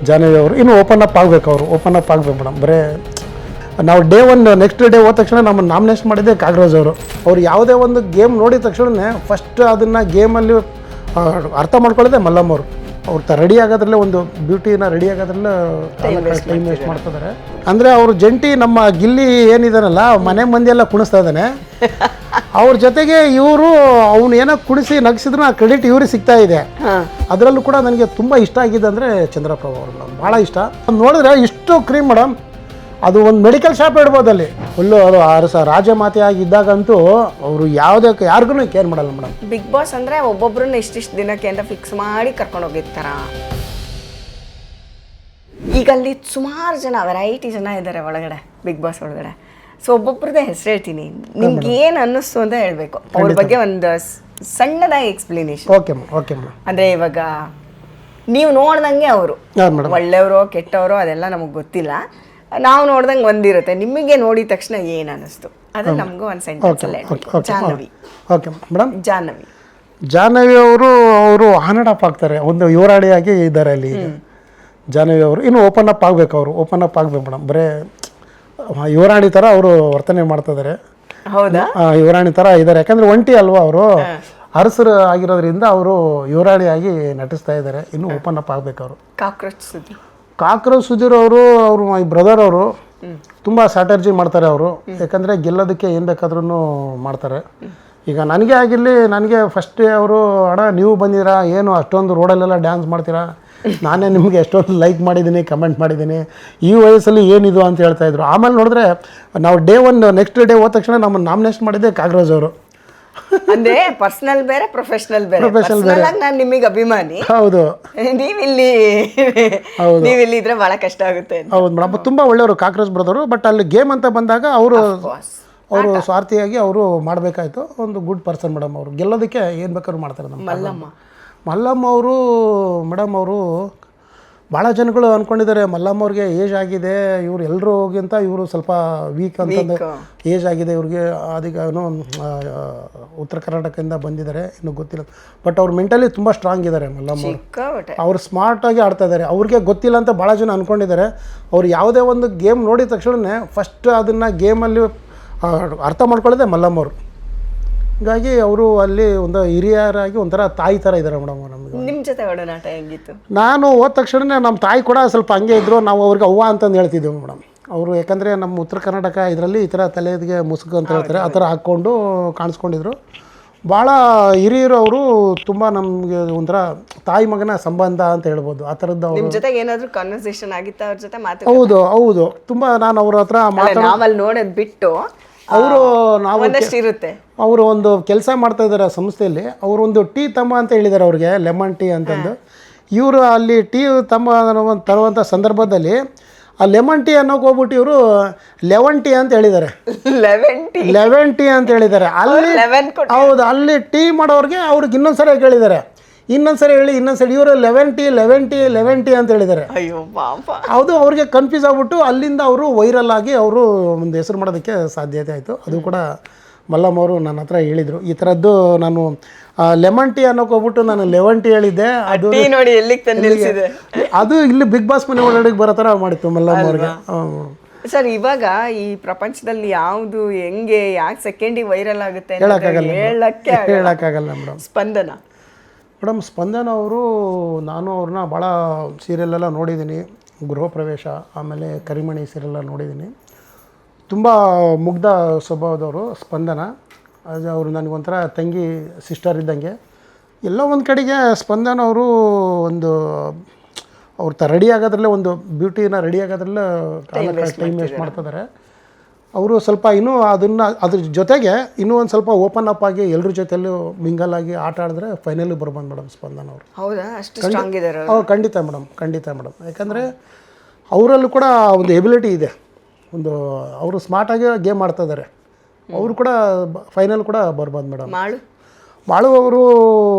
ಜಾಹ್ನವಿ ಅವರು ಇನ್ನೂ open up ಆಗಬೇಕು, ಅವರು ಓಪನ್ ಅಪ್ ಆಗಬೇಕು ಮೇಡಮ್. ಬರೀ ನಾವು ಡೇ ಒನ್ ನೆಕ್ಸ್ಟ್ ಡೇ ಹೋದ ತಕ್ಷಣ ನಮ್ಮನ್ನು ನಾಮಿನೇಷನ್ ಮಾಡಿದ್ದೆ ಕಾಗರಾಜ್ ಅವರು. ಅವ್ರು ಯಾವುದೇ ಒಂದು ಗೇಮ್ ನೋಡಿದ ತಕ್ಷಣ ಫಸ್ಟ್ ಅದನ್ನು ಗೇಮಲ್ಲಿ ಅರ್ಥ ಮಾಡ್ಕೊಳ್ಳೋದೆ ಮಲ್ಲಮ್ಮ ಅವರು. ಅವ್ರು ರೆಡಿ ಆಗೋದ್ರಲ್ಲೇ ಒಂದು ಬ್ಯೂಟಿನ ರೆಡಿ ಆಗೋದ್ರಲ್ಲೇ ಟೈಮ್ ವೇಸ್ಟ್ ಮಾಡ್ತಿದ್ದಾರೆ. ಅಂದರೆ ಅವರು ಜಂಟಿ ನಮ್ಮ ಗಿಲ್ಲಿ ಏನಿದಾನಲ್ಲ ಮನೆ ಮಂದಿ ಎಲ್ಲ ಕುಣಿಸ್ತಾ ಇದ್ದಾನೆ. ಅವ್ರ ಜೊತೆಗೆ ಇವರು ಅವನು ಏನೋ ಕುಣಿಸಿ ನಗಿಸಿದ್ರು ಆ ಕ್ರೆಡಿಟ್ ಇವ್ರಿಗೆ ಸಿಗ್ತಾ ಇದೆ. ಅದರಲ್ಲೂ ಕೂಡ ನನಗೆ ತುಂಬ ಇಷ್ಟ ಆಗಿದೆ ಅಂದರೆ ಚಂದ್ರಪ್ರಭು ಅವರು ಮೇಡಮ್, ಭಾಳ ಇಷ್ಟ. ನೋಡಿದ್ರೆ ಇಷ್ಟು ಕ್ರೀಮ್ ಮೇಡಮ್, ಅದು ಒಂದು ಮೆಡಿಕಲ್ ಶಾಪ್ ಇಡ್ಬೋದು ಅಲ್ಲಿ ಫುಲ್ಲು. ಅದು ರಾಜಮಾತೆ ಆಗಿದ್ದಾಗಂತೂ ಅವರು ಯಾವುದಕ್ಕೆ ಯಾರಿಗೂ ಕೇರ್ ಮಾಡಲ್ಲ ಮೇಡಮ್. ಬಿಗ್ ಬಾಸ್ ಅಂದರೆ ಒಬ್ಬೊಬ್ರನ್ನ ಇಷ್ಟಿಷ್ಟು ದಿನಕ್ಕೆ ಅಂತ ಫಿಕ್ಸ್ ಮಾಡಿ ಕರ್ಕೊಂಡು ಹೋಗಿರ್ತಾರ. ಈಗ ಅಲ್ಲಿ ಸುಮಾರು ಜನ ವೆರೈಟಿ ಜನ ಇದ್ದಾರೆ ಒಳಗಡೆ, ಬಿಗ್ ಬಾಸ್ ಒಳಗಡೆ. ಸೊ ಒಬ್ಬೊಬ್ರದ್ದೇ ಹೆಸರು ಹೇಳ್ತೀನಿ, ನಿಮ್ಗೆ ಏನು ಅನ್ನಿಸ್ತು ಅಂತ ಹೇಳಬೇಕು. ಅವ್ರ ಬಗ್ಗೆ ಒಂದು ಸಣ್ಣದಾಗಿ explanation. Okay madam, okay madam. ಅಂದರೆ ಇವಾಗ ನೀವು ನೋಡ್ದಂಗೆ ಅವರು ಒಳ್ಳೆಯವರು ಕೆಟ್ಟವರು ಅದೆಲ್ಲ ನಮಗೆ ಗೊತ್ತಿಲ್ಲ. ನಾವು ನೋಡ್ದಂಗೆ ಒಂದಿರುತ್ತೆ, ನಿಮಗೆ ನೋಡಿದ ತಕ್ಷಣ ಏನು ಅನ್ನಿಸ್ತು ಅದು ನಮಗೂ ಒಂದು ಸೆಂಟೆನ್ಸಲ್ಲಿ. ಜಾಹ್ನವಿ. Okay madam. ಜಾಹ್ನವಿ ಅವರು ಆನ್ ಆಫ್ ಆಗ್ತಾರೆ, ಒಂದು ಯುವರಾಣಿಯಾಗಿ ಇದ್ದಾರೆ ಅಲ್ಲಿ. ಜಾಹ್ನವಿ ಅವರು ಇನ್ನೂ ಓಪನ್ ಅಪ್ ಆಗಬೇಕು, ಅವರು ಓಪನ್ ಅಪ್ ಆಗಬೇಕು ಮೇಡಮ್. ಬರೀ ಯುವರಾಣಿ ಥರ ಅವರು ವರ್ತನೆ ಮಾಡ್ತಿದ್ದಾರೆ. ಹೌದಾ? ಯುವರಾಣಿ ಥರ ಇದ್ದಾರೆ, ಯಾಕಂದರೆ ಒಂಟಿ ಅಲ್ವಾ ಅವರು, ಅರಸರು ಆಗಿರೋದ್ರಿಂದ ಅವರು ಯುವರಾಣಿಯಾಗಿ ನಟಿಸ್ತಾ ಇದ್ದಾರೆ. ಇನ್ನೂ ಓಪನ್ ಅಪ್ ಆಗಬೇಕು ಅವರು. ಕಾಕ್ರೋಚ್ ಸುಧೀರ್ ಅವರು ಮೈ ಬ್ರದರ್ ಅವರು ತುಂಬ ಸ್ಟ್ರಾಟರ್ಜಿ ಮಾಡ್ತಾರೆ ಅವರು. ಯಾಕಂದರೆ ಗೆಲ್ಲೋದಕ್ಕೆ ಏನು ಬೇಕಾದ್ರೂ ಮಾಡ್ತಾರೆ. ಈಗ ನನಗೆ ಆಗಿರಲಿ, ನನಗೆ ಫಸ್ಟ್ ಅವರು ಅಣ್ಣ ನೀವು ಬಂದಿರಾ ಏನು ಅಷ್ಟೊಂದು ರೋಡಲ್ಲೆಲ್ಲ ಡ್ಯಾನ್ಸ್ ಮಾಡ್ತೀರಾ, ನಾನೇ ನಿಮಗೆ ಎಷ್ಟೊಂದು ಲೈಕ್ ಮಾಡಿದ್ದೀನಿ, ಕಮೆಂಟ್ ಮಾಡಿದ್ದೀನಿ, ಈ ವಯಸ್ಸಲ್ಲಿ ಏನಿದು ಅಂತ ಹೇಳ್ತಾಯಿದ್ರು. ಆಮೇಲೆ ನೋಡಿದ್ರೆ ನಾವು ಡೇ ಒನ್ ನೆಕ್ಸ್ಟ್ ಡೇ ಹೋದ ತಕ್ಷಣ ನಮ್ಮನ್ನು ನಾಮಿನೇಷನ್ ಮಾಡಿದ್ದೆ ಕಾಗರಾಜ್ ಅವರು. ಅಂದ್ರೆ ಪರ್ಸನಲ್ ಬೇರೆ ಪ್ರೊಫೆಷನಲ್ ಬೇರೆ. ನಾನು ನಿಮಗೆ ಅಭಿಮಾನಿ. ಹೌದು. ನೀವಿಲ್ಲಿ ಇದ್ರೆ ಬಹಳ ಕಷ್ಟ ಆಗುತ್ತೆ. ಹೌದು ಮೇಡಮ್, ತುಂಬ ಒಳ್ಳೆಯವರು ಕಾಕ್ರೋಚ್ ಬ್ರದರು. ಬಟ್ ಅಲ್ಲಿ ಗೇಮ್ ಅಂತ ಬಂದಾಗ ಅವರು ಸ್ವಾರ್ಥಿಯಾಗಿ ಅವರು ಮಾಡಬೇಕಾಯ್ತು. ಒಂದು ಗುಡ್ ಪರ್ಸನ್ ಮೇಡಮ್. ಅವರು ಗೆಲ್ಲೋದಕ್ಕೆ ಏನು ಬೇಕಾದ್ರೂ ಮಾಡ್ತಾರೆ. ನಮ್ಮ ಮಲ್ಲಮ್ಮ ಅವರು ಮೇಡಮ್, ಅವರು ಭಾಳ ಜನಗಳು ಅಂದ್ಕೊಂಡಿದ್ದಾರೆ ಮಲ್ಲಮ್ಮ ಅವ್ರಿಗೆ ಏಜ್ ಆಗಿದೆ, ಇವ್ರು ಎಲ್ಲರಿಗಿಂತ ಇವರು ಸ್ವಲ್ಪ ವೀಕ್ ಅಂತಂದು ಏಜ್ ಆಗಿದೆ ಇವ್ರಿಗೆ. ಅದೀಗ ಏನೋ ಉತ್ತರ ಕರ್ನಾಟಕದಿಂದ ಬಂದಿದ್ದಾರೆ, ಇನ್ನೂ ಗೊತ್ತಿಲ್ಲ. ಬಟ್ ಅವ್ರು ಮೆಂಟಲಿ ತುಂಬ ಸ್ಟ್ರಾಂಗ್ ಇದ್ದಾರೆ ಮಲ್ಲಮ್ಮ ಅವರು. ಅವ್ರು ಸ್ಮಾರ್ಟಾಗಿ ಆಡ್ತಾ ಇದ್ದಾರೆ. ಅವ್ರಿಗೆ ಗೊತ್ತಿಲ್ಲ ಅಂತ ಭಾಳ ಜನ ಅಂದ್ಕೊಂಡಿದ್ದಾರೆ. ಅವ್ರು ಯಾವುದೇ ಒಂದು ಗೇಮ್ ನೋಡಿದ ತಕ್ಷಣ ಫಸ್ಟ್ ಅದನ್ನು ಗೇಮಲ್ಲಿ ಅರ್ಥ ಮಾಡ್ಕೊಳ್ಳೋದೆ ಮಲ್ಲಮ್ಮ ಅವರು. ಹೀಗಾಗಿ ಅವರು ಅಲ್ಲಿ ಒಂದು ಹಿರಿಯರಾಗಿ ಒಂಥರ ತಾಯಿ ಥರ ಇದ್ದಾರೆ ಮೇಡಮ್ ನಮಗೆ. ನಿಮ್ಮ ಜೊತೆ ಒಡನಾಟ ಹೆಂಗಿತ್ತು? ನಾನು ಹೋದ ತಕ್ಷಣ ನಮ್ಮ ತಾಯಿ ಕೂಡ ಸ್ವಲ್ಪ ಹಂಗೆ ಇದ್ದರು. ನಾವು ಅವ್ರಿಗೆ ಅವ್ವ ಅಂತಂದು ಹೇಳ್ತಿದ್ದೆವು ಮೇಡಮ್. ಅವರು ಯಾಕಂದರೆ ನಮ್ಮ ಉತ್ತರ ಕರ್ನಾಟಕ ಇದರಲ್ಲಿ ಈ ಥರ ತಲೆಗೆ ಮುಸುಕು ಅಂತ ಹೇಳ್ತಾರೆ, ಆ ಥರ ಹಾಕ್ಕೊಂಡು ಕಾಣಿಸ್ಕೊಂಡಿದ್ರು. ಭಾಳ ಹಿರಿಯರು ಅವರು. ತುಂಬ ನಮಗೆ ಒಂಥರ ತಾಯಿ ಮಗನ ಸಂಬಂಧ ಅಂತ ಹೇಳ್ಬೋದು, ಆ ಥರದ್ದು. ಅವ್ರ ಜೊತೆಗೆ ಏನಾದರೂ ಕನ್ವರ್ಸೇಷನ್ ಆಗಿತ್ತು ಅವ್ರ ಜೊತೆ ಮಾತು? ಹೌದು ಹೌದು, ತುಂಬ. ನಾನು ಅವ್ರ ಹತ್ರ ನಾವಲ್ಲಿ ನೋಡೋದು ಬಿಟ್ಟು ಅವರು ನಾವು ಇರುತ್ತೆ. ಅವರು ಒಂದು ಕೆಲಸ ಮಾಡ್ತಾ ಇದ್ದಾರೆ ಸಂಸ್ಥೆಯಲ್ಲಿ. ಅವರು ಒಂದು ಟೀ ತಮ್ಮ ಅಂತ ಹೇಳಿದ್ದಾರೆ ಅವ್ರಿಗೆ, ಲೆಮನ್ ಟೀ ಅಂತಂದು. ಇವರು ಅಲ್ಲಿ ಟೀ ತಮ್ಮ ತರುವಂಥ ಸಂದರ್ಭದಲ್ಲಿ ಆ ಲೆಮನ್ ಟೀ ಅನ್ನೋಕೆ ಹೋಗ್ಬಿಟ್ಟು ಇವರು ಲೆವನ್ ಟೀ ಅಂತ ಹೇಳಿದ್ದಾರೆ. ಲೆವೆನ್ ಟೀ ಅಂತ ಹೇಳಿದ್ದಾರೆ ಅಲ್ಲಿ. ಹೌದು, ಅಲ್ಲಿ ಟೀ ಮಾಡೋರಿಗೆ ಅವ್ರಿಗೆ ಇನ್ನೊಂದ್ಸರಿ ಹೇಳಿದ್ದಾರೆ. ಇನ್ನೊಂದ್ಸರಿ ಇವರು ಲೆವೆನ್ ಟೀ ಅಂತ ಹೇಳಿದ್ದಾರೆ. ಹೌದು, ಅವ್ರಿಗೆ ಕನ್ಫ್ಯೂಸ್ ಆಗ್ಬಿಟ್ಟು ಅಲ್ಲಿಂದ ಅವರು ವೈರಲ್ ಆಗಿ ಅವರು ಒಂದು ಹೆಸರು ಮಾಡೋದಕ್ಕೆ ಸಾಧ್ಯತೆ ಆಯಿತು. ಅದು ಕೂಡ ಮಲ್ಲಮ್ಮ ಅವರು ನನ್ನ ಹತ್ರ ಹೇಳಿದರು, ಈ ಥರದ್ದು ನಾನು ಲೆಮನ್ ಟೀ ಅನ್ನೋಕೆ ಹೋಗ್ಬಿಟ್ಟು ನಾನು ಲೆವನ್ ಟೀ ಹೇಳಿದ್ದೆ. ಅದು ನೋಡಿ ಎಲ್ಲಿಗೆ ತಂದಿದೆ. ಅದು ಇಲ್ಲಿ ಬಿಗ್ ಬಾಸ್ ಮನೆ ಒಳಗಡೆ ಬರೋ ಥರ ಮಾಡಿತ್ತು ಮಲ್ಲಮ್ಮ ಅವ್ರಿಗೆ. ಸರ್, ಇವಾಗ ಈ ಪ್ರಪಂಚದಲ್ಲಿ ಯಾವುದು ಹೆಂಗೆ ಯಾಕೆ ಸೆಕೆಂಡಿಗೆ ವೈರಲ್ ಆಗುತ್ತೆ ಹೇಳಕ್ಕಾಗಲ್ಲ ಮೇಡಮ್. ಸ್ಪಂದನ ಅವರು, ನಾನು ಅವ್ರನ್ನ ಭಾಳ ಸೀರಿಯಲೆಲ್ಲ ನೋಡಿದ್ದೀನಿ. ಗೃಹ ಪ್ರವೇಶ, ಆಮೇಲೆ ಕರಿಮಣಿ ಸೀರಿಯಲ್ಲ ನೋಡಿದ್ದೀನಿ. ತುಂಬ ಮುಗ್ಧ ಸ್ವಭಾವದವರು ಸ್ಪಂದನ. ಅದು ಅವರು ನನಗೊಂಥರ ತಂಗಿ ಸಿಸ್ಟರ್ ಇದ್ದಂಗೆ. ಎಲ್ಲೋ ಒಂದು ಕಡೆಗೆ ಸ್ಪಂದನ ಅವರು ಒಂದು ಅವ್ರ ರೆಡಿ ಆಗೋದ್ರಲ್ಲೇ ಒಂದು ಬ್ಯೂಟಿನ ರೆಡಿ ಆಗೋದ್ರಲ್ಲೇ ಟೈಮ್ ವೇಸ್ಟ್ ಮಾಡ್ತಿದ್ದಾರೆ. ಅವರು ಸ್ವಲ್ಪ ಇನ್ನೂ ಅದ್ರ ಜೊತೆಗೆ ಇನ್ನೂ ಒಂದು ಸ್ವಲ್ಪ ಓಪನ್ ಅಪ್ ಆಗಿ ಎಲ್ಲರ ಜೊತೆಯಲ್ಲೂ ಮಿಂಗಲ್ ಆಗಿ ಆಟ ಆಡಿದ್ರೆ ಫೈನಲ್ ಬರ್ಬೋದು ಮೇಡಮ್ ಸ್ಪಂದನ ಅವರು. ಹೌದಾ? ಅಷ್ಟು ಸ್ಟ್ರಾಂಗ್ ಇದ್ದಾರೆ? ಖಂಡಿತ ಮೇಡಮ್. ಯಾಕಂದರೆ ಅವರಲ್ಲೂ ಕೂಡ ಒಂದು ಎಬಿಲಿಟಿ ಇದೆ. ಒಂದು ಅವರು ಸ್ಮಾರ್ಟಾಗಿ ಗೇಮ್ ಆಡ್ತಾ ಇದ್ದಾರೆ. ಅವರು ಕೂಡ ಫೈನಲ್ ಕೂಡ ಬರ್ಬೋದು ಮೇಡಮ್. ಮಾಳು ಅವರು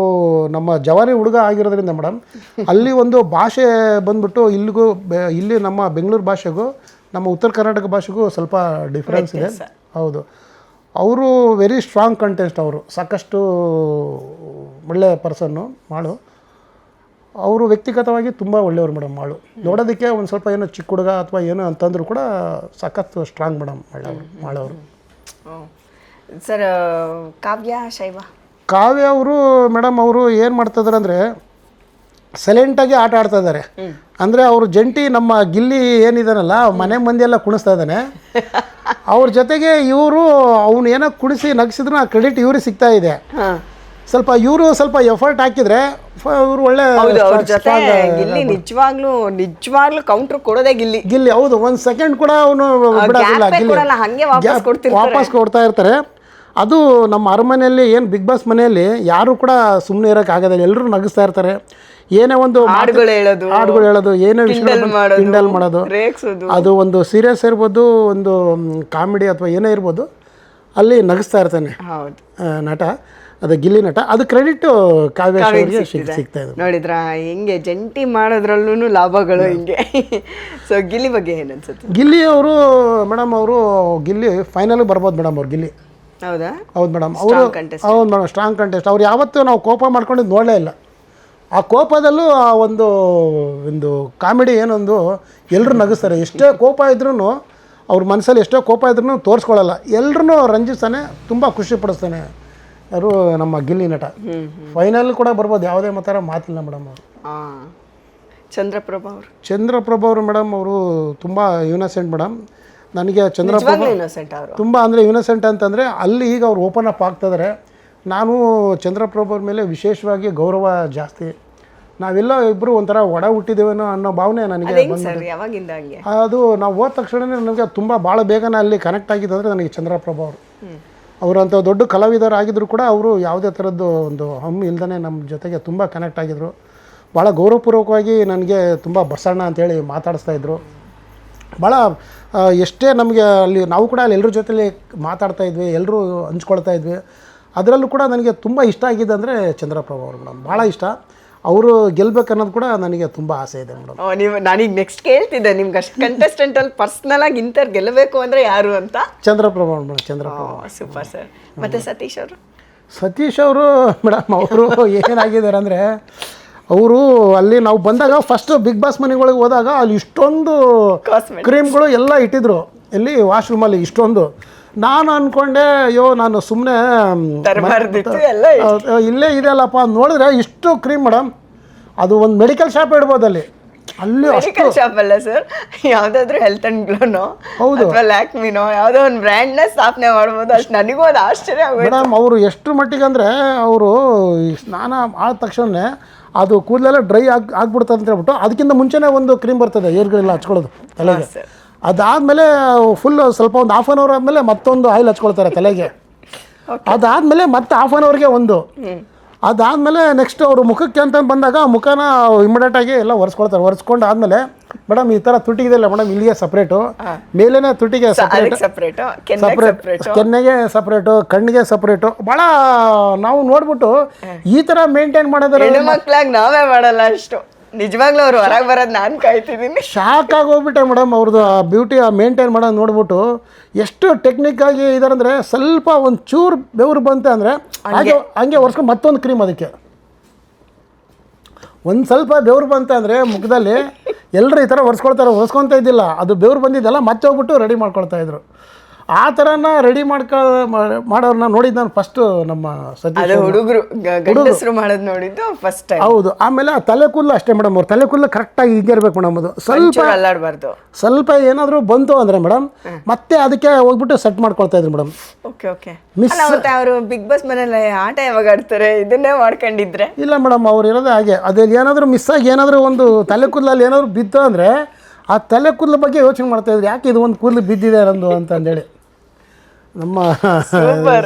ನಮ್ಮ ಜವಾರಿ ಹುಡುಗ ಆಗಿರೋದ್ರಿಂದ ಮೇಡಮ್, ಅಲ್ಲಿ ಒಂದು ಭಾಷೆ ಬಂದ್ಬಿಟ್ಟು ಇಲ್ಲಿ ನಮ್ಮ ಬೆಂಗಳೂರು ಭಾಷೆಗೂ ನಮ್ಮ ಉತ್ತರ ಕರ್ನಾಟಕ ಭಾಷೆಗೂ ಸ್ವಲ್ಪ ಡಿಫ್ರೆನ್ಸ್ ಇದೆ. ಹೌದು, ಅವರು ವೆರಿ ಸ್ಟ್ರಾಂಗ್ ಕಂಟೆಸ್ಟ್. ಅವರು ಸಾಕಷ್ಟು ಒಳ್ಳೆಯ ಪರ್ಸನ್ನು ಮಾಡು. ಅವರು ವ್ಯಕ್ತಿಗತವಾಗಿ ತುಂಬ ಒಳ್ಳೆಯವರು ಮೇಡಮ್ ಮಾಳು. ನೋಡೋದಕ್ಕೆ ಒಂದು ಸ್ವಲ್ಪ ಏನೋ ಚಿಕ್ಕ ಹುಡುಗ ಅಥವಾ ಏನೋ ಅಂತಂದ್ರೂ ಕೂಡ ಸಖತ್ತು ಸ್ಟ್ರಾಂಗ್ ಮೇಡಮ್ ಮಾಳವರು. ಸರ್ ಕಾವ್ಯ ಶೈವ ಕಾವ್ಯ ಅವರು ಮೇಡಮ್ ಅವರು ಏನು ಮಾಡ್ತಿದ್ದಾರೆ ಅಂದರೆ ಸೈಲೆಂಟಾಗಿ ಆಟ ಆಡ್ತಾ ಇದ್ದಾರೆ. ಅಂದರೆ ಅವರು ಜಂಟಿ ನಮ್ಮ ಗಿಲ್ಲಿ ಏನಿದಾನಲ್ಲ ಮನೆ ಮಂದಿ ಎಲ್ಲ ಕುಣಿಸ್ತಾ ಇದ್ದಾನೆ. ಅವ್ರ ಜೊತೆಗೆ ಇವರು ಅವನು ಏನೋ ಕುಣಿಸಿ ನಗಿಸಿದ್ರು ಆ ಕ್ರೆಡಿಟ್ ಇವ್ರಿಗೆ ಸಿಗ್ತಾ ಇದೆ. ಇವರು ಸ್ವಲ್ಪ ಎಫರ್ಟ್ ಹಾಕಿದ್ರೆ ಇವರು ಒಳ್ಳೆ ಗಿಲ್ಲಿ ನಿಜವಾಗ್ಲೂ ಕೌಂಟರ್ ಕೊಡೋದೇ ಗಿಲ್ಲಿ. ಹೌದು, ಒಂದು ಸೆಕೆಂಡ್ ಕೂಡ ಅವನು ಬಿಡೋದಿಲ್ಲ. ಗಿಲ್ಲಿ ವಾಪಸ್ ಕೊಡ್ತಾ ಇರ್ತಾರೆ. ಅದು ನಮ್ಮ ಅರಮನೆಯಲ್ಲಿ ಏನು ಬಿಗ್ ಬಾಸ್ ಮನೆಯಲ್ಲಿ ಯಾರು ಕೂಡ ಸುಮ್ಮನೆ ಇರೋಕ್ಕಾಗೋದಿಲ್ಲ. ಎಲ್ಲರೂ ನಗಿಸ್ತಾ ಇರ್ತಾರೆ. ಏನೇ ಒಂದು ಹಾಡುಗಳು ಹೇಳೋದು, ಏನೇ ವಿಷಯ ಕಿಂಡಲ್ ಮಾಡೋದು, ಅದು ಒಂದು ಸೀರಿಯಸ್ ಇರ್ಬೋದು, ಒಂದು ಕಾಮಿಡಿ ಅಥವಾ ಏನೇ ಇರ್ಬೋದು, ಅಲ್ಲಿ ನಗಿಸ್ತಾ ಇರ್ತಾನೆ ನಟ. ಅದು ಗಿಲ್ಲಿ ನಟ. ಅದು ಕ್ರೆಡಿಟ್ ಕಾವ್ಯ ಸಿಗ್ತಾ ಇದೆ. ನೋಡಿದ್ರ ಹಿಂಗೆ ಜಂಟಿ ಮಾಡೋದ್ರಲ್ಲೂ ಲಾಭಗಳು ಹಿಂಗೆ. ಸೊ ಗಿಲ್ಲಿ ಬಗ್ಗೆ ಏನು ಅನ್ಸುತ್ತೆ? ಗಿಲ್ಲಿ ಅವರು ಮೇಡಮ್ ಅವರು ಗಿಲ್ಲಿ ಫೈನಲ್ ಬರ್ಬೋದು ಮೇಡಮ್ ಅವ್ರು ಗಿಲ್ಲಿ. ಹೌದಾ? ಹೌದು ಮೇಡಮ್ ಅವರು. ಹೌದು ಮೇಡಮ್, ಸ್ಟ್ರಾಂಗ್ ಕಂಟೆಸ್ಟ್. ಅವ್ರು ಯಾವತ್ತೂ ನಾವು ಕೋಪ ಮಾಡ್ಕೊಂಡಿದ್ದು ನೋಡಲೇ ಇಲ್ಲ. ಆ ಕೋಪದಲ್ಲೂ ಆ ಒಂದು ಕಾಮಿಡಿ ಏನೊಂದು ಎಲ್ಲರೂ ನಗಿಸ್ತಾರೆ. ಎಷ್ಟೇ ಕೋಪ ಇದ್ರೂ ಅವ್ರ ಮನಸ್ಸಲ್ಲಿ ಎಷ್ಟೋ ಕೋಪ ಇದ್ರೂ ತೋರಿಸ್ಕೊಳ್ಳಲ್ಲ. ಎಲ್ಲರೂ ರಂಜಿಸ್ತಾನೆ, ತುಂಬ ಖುಷಿ ಪಡಿಸ್ತಾನೆ ಯಾರು ನಮ್ಮ ಗಿಲ್ಲಿ ನಟ. ಫೈನಲ್ ಕೂಡ ಬರ್ಬೋದು, ಯಾವುದೇ ಮಾತಿಲ್ಲ ಮೇಡಮ್ ಅವರು. ಚಂದ್ರಪ್ರಭಾ ಅವರು ಮೇಡಮ್ ಅವರು ತುಂಬ ಯುನಸೆಂಟ್ ಮೇಡಮ್. ನನಗೆ ಚಂದ್ರಪ್ರಭಾ ತುಂಬ ಅಂದರೆ ಯುನಸೆಂಟ್ ಅಂತಂದರೆ ಅಲ್ಲಿ ಈಗ ಅವ್ರು ಓಪನ್ ಅಪ್ ಆಗ್ತಿದ್ದಾರೆ. ನಾನು ಚಂದ್ರಪ್ರಭಾ ಅವ್ರ ಮೇಲೆ ವಿಶೇಷವಾಗಿ ಗೌರವ ಜಾಸ್ತಿ. ನಾವೆಲ್ಲ ಇಬ್ಬರು ಒಂಥರ ಒಡ ಹುಟ್ಟಿದ್ದೇವೇನೋ ಅನ್ನೋ ಭಾವನೆ ನನಗೆ ಬಂದಿದೆ. ಅದು ನಾವು ಹೋದ ತಕ್ಷಣವೇ ನನಗೆ ತುಂಬ ಭಾಳ ಬೇಗನೆ ಅಲ್ಲಿ ಕನೆಕ್ಟ್ ಆಗಿದ್ದಂದರೆ ನನಗೆ ಚಂದ್ರಪ್ರಭಾ ಅವರು. ಅವರಂಥ ದೊಡ್ಡ ಕಲಾವಿದರಾಗಿದ್ದರೂ ಕೂಡ ಅವರು ಯಾವುದೇ ಥರದ್ದು ಒಂದು ಹಮ್ಮು ಇಲ್ದೇ ನಮ್ಮ ಜೊತೆಗೆ ತುಂಬ ಕನೆಕ್ಟ್ ಆಗಿದ್ದರು. ಭಾಳ ಗೌರವಪೂರ್ವಕವಾಗಿ ನನಗೆ ತುಂಬ ಬಸಣ್ಣ ಅಂತೇಳಿ ಮಾತಾಡಿಸ್ತಾಯಿದ್ರು. ಭಾಳ ಎಷ್ಟೇ ನಮಗೆ ಅಲ್ಲಿ ನಾವು ಕೂಡ ಅಲ್ಲಿ ಎಲ್ಲರ ಜೊತೆಲಿ ಮಾತಾಡ್ತಾಯಿದ್ವಿ, ಎಲ್ಲರೂ ಹಂಚ್ಕೊಳ್ತಾ ಇದ್ವಿ. ಅದರಲ್ಲೂ ಕೂಡ ನನಗೆ ತುಂಬ ಇಷ್ಟ ಆಗಿದೆ ಅಂದರೆ ಚಂದ್ರಪ್ರಭಾ ಅವರು ಮೇಡಮ್, ಭಾಳ ಇಷ್ಟ. ಅವರು ಗೆಲ್ಬೇಕನ್ನೋದು ಕೂಡ ನನಗೆ ತುಂಬ ಆಸೆ ಇದೆ ಮೇಡಮ್. ನೀವು ನಾನೀಗ ನೆಕ್ಸ್ಟ್ ಕೇಳ್ತಿದ್ದೆ ನಿಮ್ಗೆ ಅಷ್ಟು ಕಂಟೆಸ್ಟೆಂಟಲ್ಲಿ ಪರ್ಸ್ನಲ್ ಆಗಿ ಇಂಥವ್ರು ಗೆಲ್ಲಬೇಕು ಅಂದರೆ ಯಾರು ಅಂತ. Chandraprabha madam. Chandraprabha super sir. ಮತ್ತು ಸತೀಶ್ ಅವರು ಮೇಡಮ್ ಅವರು ಏನಾಗಿದ್ದಾರೆ ಅಂದರೆ ಅವರು ಅಲ್ಲಿ ನಾವು ಬಂದಾಗ ಫಸ್ಟ್ ಬಿಗ್ ಬಾಸ್ ಮನೆಗಳಿಗೆ ಹೋದಾಗ ಅಲ್ಲಿ ಇಷ್ಟೊಂದು ಕ್ರೀಮ್ಗಳು ಎಲ್ಲ ಇಟ್ಟಿದ್ರು. ಎಲ್ಲಿ ವಾಶ್ರೂಮಲ್ಲಿ ಇಷ್ಟೊಂದು. ನಾನು ಅಂದ್ಕೊಂಡೆ ಅಯ್ಯೋ ನಾನು ಸುಮ್ಮನೆ ಇಲ್ಲೇ ಇದೆಯಲ್ಲಪ್ಪ ನೋಡಿದ್ರೆ ಇಷ್ಟು ಕ್ರೀಮ್ ಮೇಡಮ್. ಅದು ಒಂದು ಮೆಡಿಕಲ್ ಶಾಪ್ ಇಡ್ಬೋದು ಅಲ್ಲಿ. ಮೆಡಿಕಲ್ ಶಾಪ್ ಅಲ್ಲ ಸರ್, ಯಾವುದಾದ್ರೂ ಹೆಲ್ತ್ ಆ್ಯಂಡ್ ಗ್ಲೋನೋ ಅಥವಾ ಲ್ಯಾಕ್ಮಿನೋ ಯಾವುದೋ ಒಂದು ಬ್ರ್ಯಾಂಡ್ನ ಸ್ಥಾಪನೆ ಮಾಡ್ಬೋದು. ಅಷ್ಟು ನನಗೂ ಅದು ಆಶ್ಚರ್ಯ ಆಗೋದು ಮೇಡಮ್. ಅವರು ಎಷ್ಟು ಮಟ್ಟಿಗೆ ಅಂದರೆ ಅವರು ಸ್ನಾನ ಆದ ತಕ್ಷಣ ಅದು ಕೂದಲೆಲ್ಲ ಡ್ರೈ ಆಗ್ಬಿಡ್ತದೆ ಅಂತ ಹೇಳ್ಬಿಟ್ಟು ಅದಕ್ಕಿಂತ ಮುಂಚೆನೇ ಒಂದು ಕ್ರೀಮ್ ಬರ್ತದೆ ಏರ್ಗಳೆಲ್ಲ ಹಚ್ಕೊಳ್ಳೋದು ತಲೆಗೆ. ಅದಾದಮೇಲೆ ಫುಲ್ ಸ್ವಲ್ಪ ಒಂದು ಹಾಫ್ ಆನ್ ಅವರ್ ಆದಮೇಲೆ ಮತ್ತೊಂದು ಆಯಿಲ್ ಹಚ್ಕೊಳ್ತಾರೆ ತಲೆಗೆ. ಅದಾದಮೇಲೆ ಮತ್ತೆ ಹಾಫ್ ಆನ್ ಅವರ್ಗೆ ಒಂದು. ಅದಾದಮೇಲೆ ನೆಕ್ಸ್ಟ್ ಅವರು ಮುಖಕ್ಕೆ ಅಂತ ಬಂದಾಗ ಮುಖನ ಇಮಿಡಿಯೇಟಾಗಿ ಎಲ್ಲ ಒರೆಸ್ಕೊಳ್ತಾರೆ. ಒರೆಸ್ಕೊಂಡು ಆದಮೇಲೆ ಮೇಡಮ್ ಈ ಥರ ತುಟಿಗಿದೆಯಲ್ಲ ಮೇಡಮ್, ಇಲ್ಲಿಗೆ ಸಪ್ರೇಟು, ಮೇಲೇನೆ ತುಟಿಗೆ ಸಪ್ರೇಟು, ಕೆನ್ನೆಗೆ ಸಪ್ರೇಟು, ಕಣ್ಣಿಗೆ ಸಪ್ರೇಟು. ಭಾಳ ನಾವು ನೋಡ್ಬಿಟ್ಟು ಈ ಥರ ಮೇಂಟೈನ್ ಮಾಡೋದ್ರೆ ಮಕ್ಕಳಾಗಿ ನಾವೇ ಮಾಡಲ್ಲ ಅಷ್ಟು. ನಿಜವಾಗ್ಲೂ ಅವ್ರು ಹೊರಗೆ ಬರೋದು ನಾನು ಕಾಯ್ತಿದ್ದೀನಿ. Shock ಆಗೋಗ್ಬಿಟ್ಟೆ madam. ಅವ್ರದ್ದು ಆ ಬ್ಯೂಟಿ ಆ ಮೇಂಟೈನ್ ಮಾಡೋದು ನೋಡ್ಬಿಟ್ಟು ಎಷ್ಟು ಟೆಕ್ನಿಕ್ಕಾಗಿ ಇದಾರೆ ಅಂದರೆ ಸ್ವಲ್ಪ ಒಂದು ಚೂರು ಬೆವರು ಬಂತೆ ಅಂದರೆ ಹಂಗೆ ಒರೆಸ್ಕೊಂಡು ಮತ್ತೊಂದು ಕ್ರೀಮ್ ಅದಕ್ಕೆ. ಒಂದು ಸ್ವಲ್ಪ ಬೆವರು ಬಂತೆ ಅಂದರೆ ಮುಖದಲ್ಲಿ ಎಲ್ಲರೂ ಈ ಥರ ಒರೆಸ್ಕೊಳ್ತಾ ಇದ್ದಿಲ್ಲ. ಅದು ಬೆವರು ಬಂದಿದ್ದೆಲ್ಲ ಮತ್ತೆ ಹೋಗ್ಬಿಟ್ಟು ರೆಡಿ ಮಾಡ್ಕೊಳ್ತಾಯಿದ್ರು. ಆ ಥರನ ರೆಡಿ ಮಾಡೋರನ್ನ ನೋಡಿದ್ದು ನಾನು ಫಸ್ಟು ನಮ್ಮ ಸತೀಶ್ ಹುಡುಗರು ಮಾಡೋದು ನೋಡಿದ್ದು ಫಸ್ಟ್ ಟೈಮ್. ಹೌದು. ಆಮೇಲೆ ಆ ತಲೆ ಕೂದಲು ಅಷ್ಟೇ ಮೇಡಮ್, ಅವ್ರು ತಲೆ ಕೂದಲು ಕರೆಕ್ಟಾಗಿ ಹಿಂಗೆ ಇರಬೇಕು ಮೇಡಮ್. ಅದು ಸ್ವಲ್ಪ ಏನಾದರೂ ಬಂತು ಅಂದರೆ ಮೇಡಮ್ ಮತ್ತೆ ಅದಕ್ಕೆ ಹೋಗ್ಬಿಟ್ಟು ಸೆಟ್ ಮಾಡ್ಕೊಳ್ತಾ ಇದ್ರು ಮೇಡಮ್. ಅವರು ಬಿಗ್ ಬಾಸ್ ಮನೇಲಿ ಆಟ ಯಾವಾಗ ಆಡ್ತಾರೆ ಇದನ್ನೇ ಮಾಡ್ಕೊಂಡಿದ್ರೆ? ಇಲ್ಲ ಮೇಡಮ್, ಅವ್ರು ಇರೋದೇ ಹಾಗೆ. ಅದೇ ಏನಾದರೂ ಮಿಸ್ ಆಗಿ ಏನಾದರೂ ಒಂದು ತಲೆ ಕೂದಲಲ್ಲಿ ಏನಾದರೂ ಬಿತ್ತು ಅಂದರೆ ಆ ತಲೆ ಕೂದಲ ಬಗ್ಗೆ ಯೋಚನೆ ಮಾಡ್ತಾಯಿದ್ರು, ಯಾಕೆ ಇದು ಒಂದು ಕೂದಲು ಬಿದ್ದಿದೆ ನಂದು ಅಂತಂದೇಳಿ. ನಮ್ಮ